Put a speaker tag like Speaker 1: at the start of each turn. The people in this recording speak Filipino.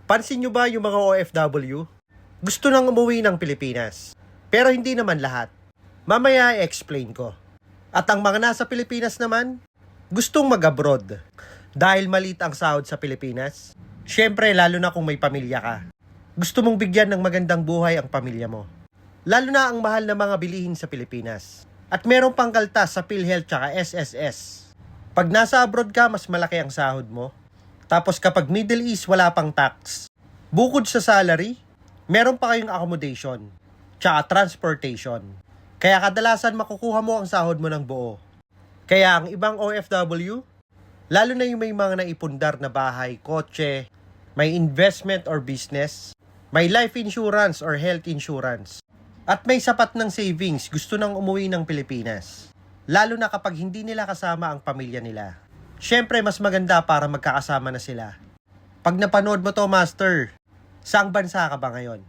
Speaker 1: Pansin nyo ba yung mga OFW? Gusto nang umuwi ng Pilipinas. Pero hindi naman lahat. Mamaya i-explain ko. At ang mga nasa Pilipinas naman, gustong mag-abroad. Dahil maliit ang sahod sa Pilipinas. Syempre, lalo na kung may pamilya ka. Gusto mong bigyan ng magandang buhay ang pamilya mo. Lalo na ang mahal na mga bilihin sa Pilipinas. At merong pang kaltas sa PhilHealth tsaka SSS. Pag nasa abroad ka, mas malaki ang sahod mo. Tapos kapag Middle East, wala pang tax. Bukod sa salary, meron pa kayong accommodation, tsaka transportation. Kaya kadalasan makukuha mo ang sahod mo ng buo. Kaya ang ibang OFW, lalo na yung may mga naipundar na bahay, kotse, may investment or business, may life insurance or health insurance, at may sapat ng savings, gusto nang umuwi ng Pilipinas. Lalo na kapag hindi nila kasama ang pamilya nila. Siyempre, mas maganda para magkakasama na sila. Pag napanood mo to, Master, saang bansa ka ba ngayon?